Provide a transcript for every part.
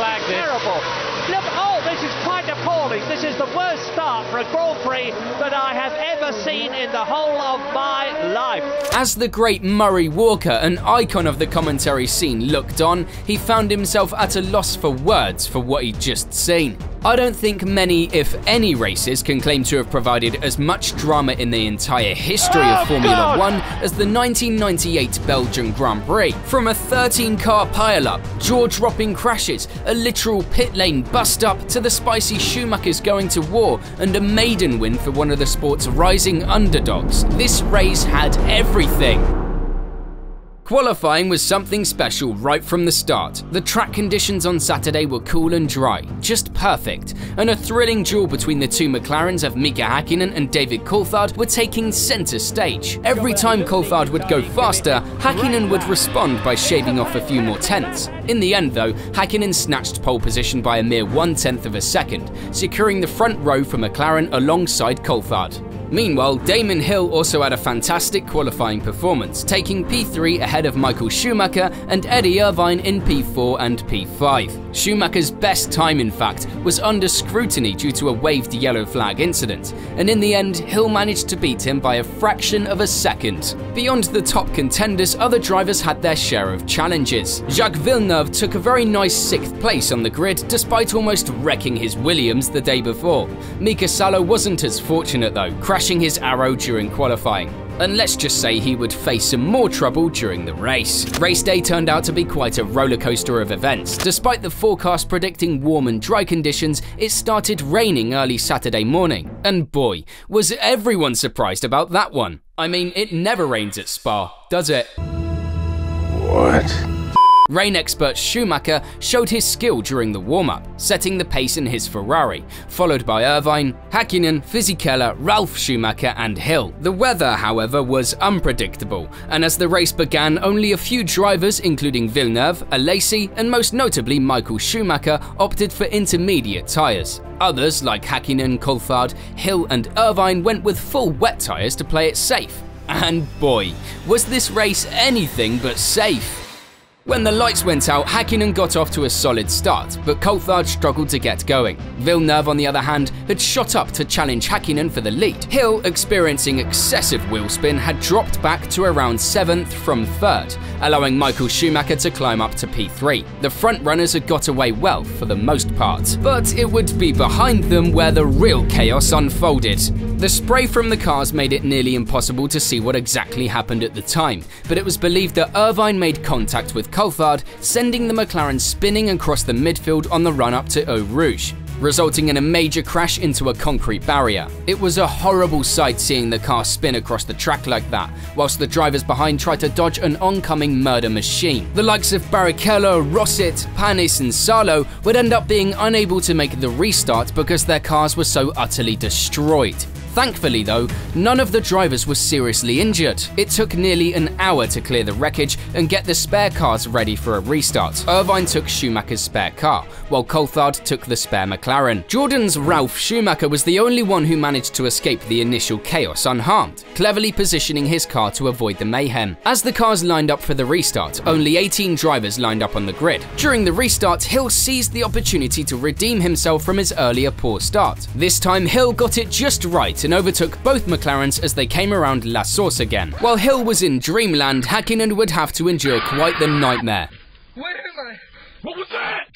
flag this. Terrible. Look, oh, this is quite appalling. This is the worst start for a Grand Prix that I have ever seen in the whole of my life. As the great Murray Walker, an icon of the commentary scene, looked on, he found himself at a loss for words for what he'd just seen. I don't think many, if any, races can claim to have provided as much drama in the entire history of Formula 1 as the 1998 Belgian Grand Prix. From a 13-car pileup, jaw-dropping crashes, a literal pit lane bust-up, to the spicy Schumachers going to war, and a maiden win for one of the sport's rising underdogs. This race had everything. Qualifying was something special right from the start. The track conditions on Saturday were cool and dry, just perfect, and a thrilling duel between the two McLarens of Mika Häkkinen and David Coulthard were taking centre stage. Every time Coulthard would go faster, Häkkinen would respond by shaving off a few more tenths. In the end though, Häkkinen snatched pole position by a mere 1/10 of a second, securing the front row for McLaren alongside Coulthard. Meanwhile, Damon Hill also had a fantastic qualifying performance, taking P3 ahead of Michael Schumacher and Eddie Irvine in P4 and P5. Schumacher's best time, in fact, was under scrutiny due to a waved yellow flag incident, and in the end, Hill managed to beat him by a fraction of a second. Beyond the top contenders, other drivers had their share of challenges. Jacques Villeneuve took a very nice 6th place on the grid, despite almost wrecking his Williams the day before. Mika Salo wasn't as fortunate though, crashing his Arrow during qualifying. And let's just say he would face some more trouble during the race. Race day turned out to be quite a rollercoaster of events. Despite the forecast predicting warm and dry conditions, it started raining early Saturday morning. And boy, was everyone surprised about that one. I mean, it never rains at Spa, does it? What? Rain expert Schumacher showed his skill during the warm-up, setting the pace in his Ferrari, followed by Irvine, Häkkinen, Fisichella, Ralf Schumacher and Hill. The weather, however, was unpredictable, and as the race began, only a few drivers, including Villeneuve, Alesi, and most notably Michael Schumacher, opted for intermediate tyres. Others, like Häkkinen, Coulthard, Hill and Irvine, went with full wet tyres to play it safe. And boy, was this race anything but safe. When the lights went out, Häkkinen got off to a solid start, but Coulthard struggled to get going. Villeneuve, on the other hand, had shot up to challenge Häkkinen for the lead. Hill, experiencing excessive wheel spin, had dropped back to around 7th from 3rd, allowing Michael Schumacher to climb up to P3. The front runners had got away well for the most part, but it would be behind them where the real chaos unfolded. The spray from the cars made it nearly impossible to see what exactly happened at the time, but it was believed that Irvine made contact with Coulthard, sending the McLaren spinning across the midfield on the run-up to Eau Rouge, resulting in a major crash into a concrete barrier. It was a horrible sight seeing the car spin across the track like that, whilst the drivers behind tried to dodge an oncoming murder machine. The likes of Barrichello, Rosset, Panis and Salo would end up being unable to make the restart because their cars were so utterly destroyed. Thankfully though, none of the drivers were seriously injured. It took nearly an hour to clear the wreckage and get the spare cars ready for a restart. Irvine took Schumacher's spare car, while Coulthard took the spare McLaren. Jordan's Ralf Schumacher was the only one who managed to escape the initial chaos unharmed, cleverly positioning his car to avoid the mayhem. As the cars lined up for the restart, only 18 drivers lined up on the grid. During the restart, Hill seized the opportunity to redeem himself from his earlier poor start. This time Hill got it just right and overtook both McLarens as they came around La Source again. While Hill was in dreamland, Häkkinen would have to endure quite the nightmare. Where am I? What was that?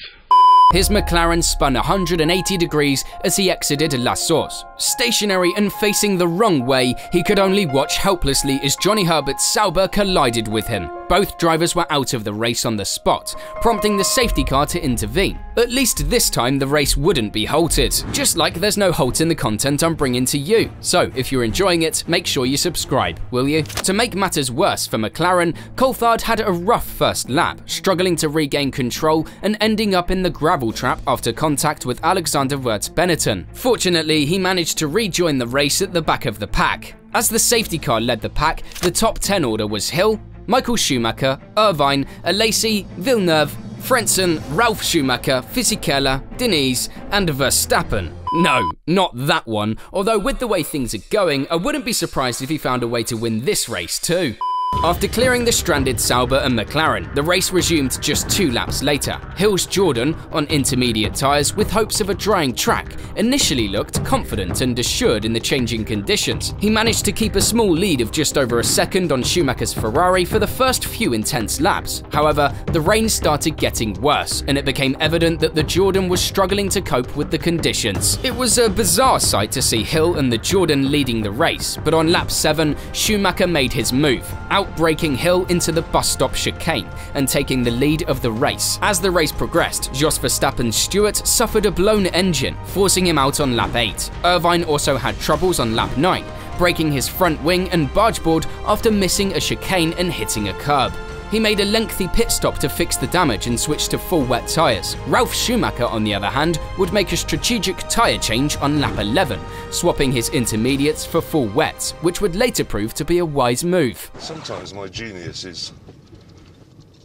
His McLaren spun 180 degrees as he exited La Source. Stationary and facing the wrong way, he could only watch helplessly as Johnny Herbert's Sauber collided with him. Both drivers were out of the race on the spot, prompting the safety car to intervene. At least this time the race wouldn't be halted, just like there's no halt in the content I'm bringing to you. So if you're enjoying it, make sure you subscribe, will you? To make matters worse for McLaren, Coulthard had a rough first lap, struggling to regain control and ending up in the gravel trap after contact with Alexander Wurz-Benetton. Fortunately, he managed to rejoin the race at the back of the pack. As the safety car led the pack, the top 10 order was Hill, Michael Schumacher, Irvine, Alesi, Villeneuve, Frentzen, Ralf Schumacher, Fisichella, Diniz, and Verstappen. No, not that one, although with the way things are going, I wouldn't be surprised if he found a way to win this race too. After clearing the stranded Sauber and McLaren, the race resumed just 2 laps later. Hill's Jordan, on intermediate tyres with hopes of a drying track, initially looked confident and assured in the changing conditions. He managed to keep a small lead of just over a second on Schumacher's Ferrari for the first few intense laps. However, the rain started getting worse, and it became evident that the Jordan was struggling to cope with the conditions. It was a bizarre sight to see Hill and the Jordan leading the race, but on lap 7, Schumacher made his move, outbraking Hill into the bus stop chicane and taking the lead of the race. As the race progressed, Jos Verstappen's Stewart suffered a blown engine, forcing him out on lap 8. Irvine also had troubles on lap 9, breaking his front wing and bargeboard after missing a chicane and hitting a curb. He made a lengthy pit stop to fix the damage and switched to full wet tyres. Ralf Schumacher, on the other hand, would make a strategic tyre change on lap 11, swapping his intermediates for full wets, which would later prove to be a wise move. Sometimes my genius is...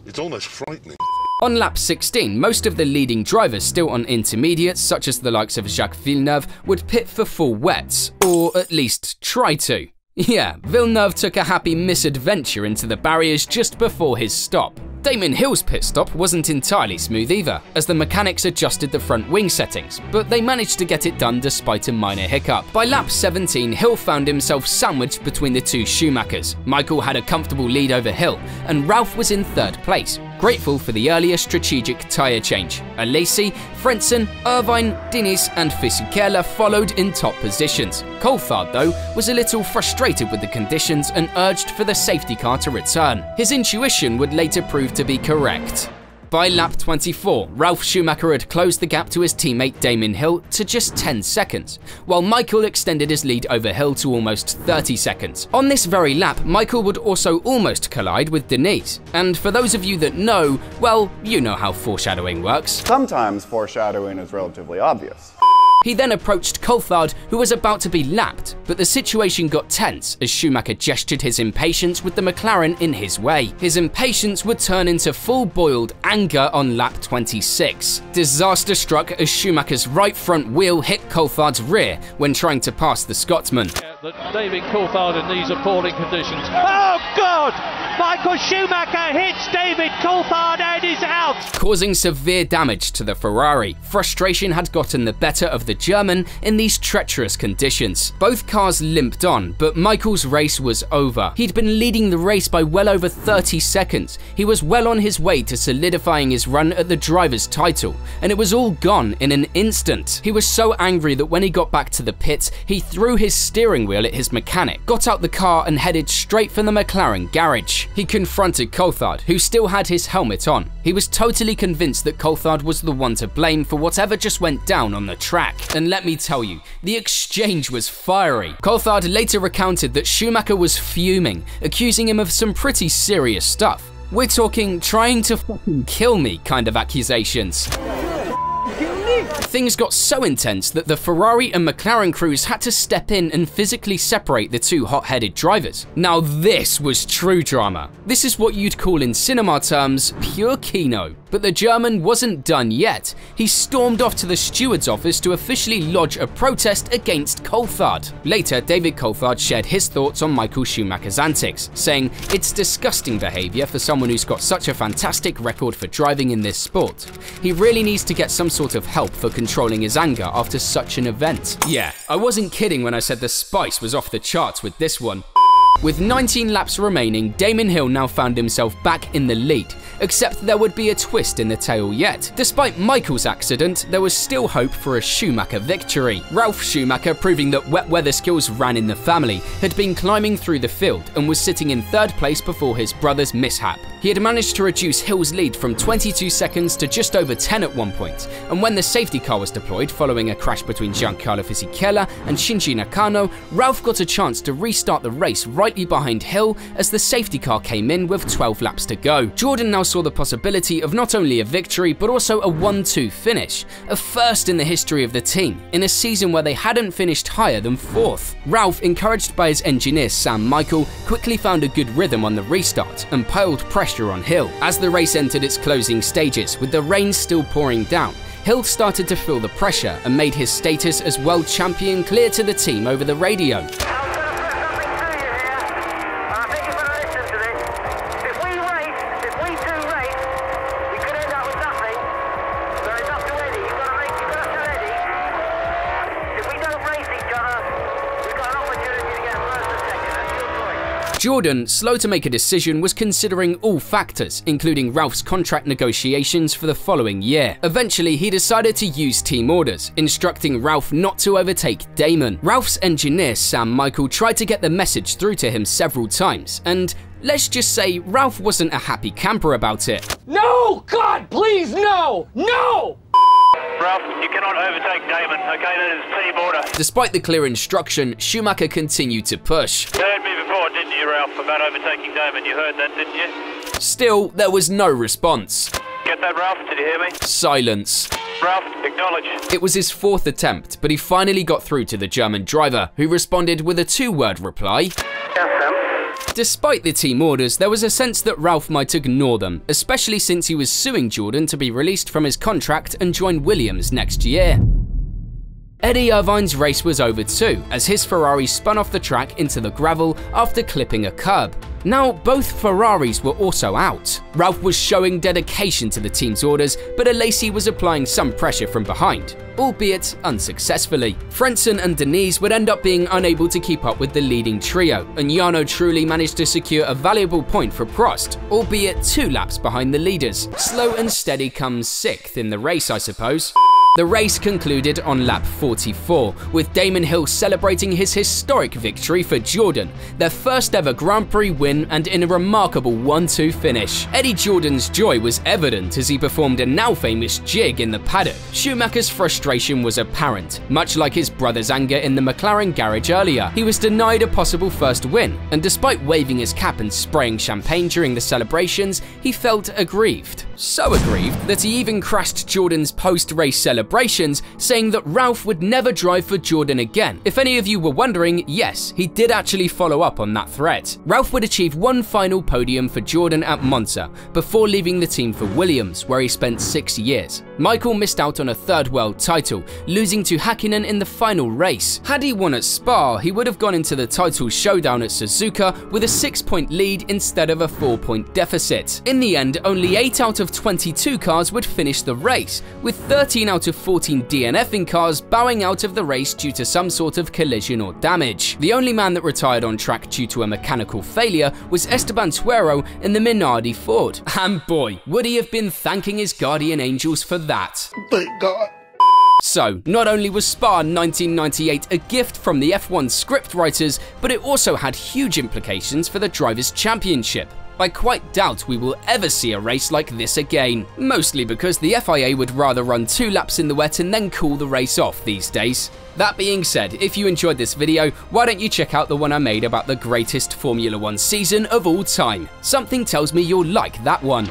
it's almost frightening. On lap 16, most of the leading drivers still on intermediates, such as the likes of Jacques Villeneuve, would pit for full wets, or at least try to. Yeah, Villeneuve took a happy misadventure into the barriers just before his stop. Damon Hill's pit stop wasn't entirely smooth either, as the mechanics adjusted the front wing settings, but they managed to get it done despite a minor hiccup. By lap 17, Hill found himself sandwiched between the 2 Schumachers. Michael had a comfortable lead over Hill, and Ralf was in 3rd place, grateful for the earlier strategic tyre change. Alesi, Frentzen, Irvine, Diniz and Fisichella followed in top positions. Coulthard, though, was a little frustrated with the conditions and urged for the safety car to return. His intuition would later prove to be correct. By lap 24, Ralf Schumacher had closed the gap to his teammate Damon Hill to just 10 seconds, while Michael extended his lead over Hill to almost 30 seconds. On this very lap, Michael would also almost collide with Diniz. And for those of you that know, well, you know how foreshadowing works. Sometimes foreshadowing is relatively obvious. He then approached Coulthard, who was about to be lapped, but the situation got tense as Schumacher gestured his impatience with the McLaren in his way. His impatience would turn into full-boiled anger on lap 26. Disaster struck as Schumacher's right front wheel hit Coulthard's rear when trying to pass the Scotsman. David Coulthard in these appalling conditions. Oh God! Michael Schumacher hits David Coulthard and is out! Causing severe damage to the Ferrari. Frustration had gotten the better of the German in these treacherous conditions. Both cars limped on, but Michael's race was over. He'd been leading the race by well over 30 seconds. He was well on his way to solidifying his run at the driver's title, and it was all gone in an instant. He was so angry that when he got back to the pits, he threw his steering wheel at his mechanic, got out the car and headed straight for the McLaren garage. He confronted Coulthard, who still had his helmet on. He was totally convinced that Coulthard was the one to blame for whatever just went down on the track. And let me tell you, the exchange was fiery. Coulthard later recounted that Schumacher was fuming, accusing him of some pretty serious stuff. We're talking trying to fucking kill me kind of accusations. Things got so intense that the Ferrari and McLaren crews had to step in and physically separate the 2 hot-headed drivers. Now this was true drama. This is what you'd call in cinema terms pure kino. But the German wasn't done yet. He stormed off to the steward's office to officially lodge a protest against Coulthard. Later, David Coulthard shared his thoughts on Michael Schumacher's antics, saying, "It's disgusting behaviour for someone who's got such a fantastic record for driving in this sport. He really needs to get some sort of help for controlling his anger after such an event." Yeah, I wasn't kidding when I said the spice was off the charts with this one. With 19 laps remaining, Damon Hill now found himself back in the lead, except there would be a twist in the tale yet. Despite Michael's accident, there was still hope for a Schumacher victory. Ralf Schumacher, proving that wet weather skills ran in the family, had been climbing through the field and was sitting in 3rd place before his brother's mishap. He had managed to reduce Hill's lead from 22 seconds to just over 10 at one point, and when the safety car was deployed following a crash between Giancarlo Fisichella and Shinji Nakano, Ralf got a chance to restart the race rightly behind Hill as the safety car came in with 12 laps to go. Jordan now saw the possibility of not only a victory but also a 1-2 finish, a first in the history of the team, in a season where they hadn't finished higher than 4th. Ralf, encouraged by his engineer Sam Michael, quickly found a good rhythm on the restart and piled pressure on Hill. As the race entered its closing stages, with the rain still pouring down, Hill started to feel the pressure and made his status as world champion clear to the team over the radio. Jordan, slow to make a decision, was considering all factors, including Ralph's contract negotiations for the following year. Eventually, he decided to use team orders, instructing Ralph not to overtake Damon. Ralph's engineer, Sam Michael, tried to get the message through to him several times, and let's just say Ralph wasn't a happy camper about it. No! God, please, no! No! Ralph, you cannot overtake Damon, okay? That is team order. Despite the clear instruction, Schumacher continued to push. You heard me before, didn't you, Ralph, about overtaking Damon? You heard that, didn't you? Still, there was no response. Get that, Ralph? Did you hear me? Silence. Ralph, acknowledge. It was his fourth attempt, but he finally got through to the German driver, who responded with a two-word reply. Yes, Sam. Despite the team orders, there was a sense that Ralph might ignore them, especially since he was suing Jordan to be released from his contract and join Williams next year. Eddie Irvine's race was over too, as his Ferrari spun off the track into the gravel after clipping a curb. Now, both Ferraris were also out. Ralph was showing dedication to the team's orders, but Alesi was applying some pressure from behind, albeit unsuccessfully. Frentzen and Denise would end up being unable to keep up with the leading trio, and Jarno Trulli managed to secure a valuable point for Prost, albeit 2 laps behind the leaders. Slow and steady comes 6th in the race, I suppose. The race concluded on lap 44, with Damon Hill celebrating his historic victory for Jordan, their first ever Grand Prix win, and in a remarkable 1-2 finish. Eddie Jordan's joy was evident as he performed a now famous jig in the paddock. Schumacher's frustration was apparent. Much like his brother's anger in the McLaren garage earlier, he was denied a possible first win, and despite waving his cap and spraying champagne during the celebrations, he felt aggrieved. So aggrieved that he even crashed Jordan's post-race celebrations, saying that Ralph would never drive for Jordan again. If any of you were wondering, yes, he did actually follow up on that threat. Ralph would achieve one final podium for Jordan at Monza, before leaving the team for Williams, where he spent 6 years. Michael missed out on a 3rd world title, losing to Häkkinen in the final race. Had he won at Spa, he would have gone into the title showdown at Suzuka with a 6-point lead instead of a 4-point deficit. In the end, only 8 out of 22 cars would finish the race, with 13 out of 14 DNFing cars bowing out of the race due to some sort of collision or damage. The only man that retired on track due to a mechanical failure was Esteban Tuero in the Minardi Ford. And boy, would he have been thanking his guardian angels for that. Thank God. So, not only was Spa 1998 a gift from the F1 scriptwriters, but it also had huge implications for the Drivers' Championship. I quite doubt we will ever see a race like this again, mostly because the FIA would rather run 2 laps in the wet and then cool the race off these days. That being said, if you enjoyed this video, why don't you check out the one I made about the greatest Formula 1 season of all time? Something tells me you'll like that one.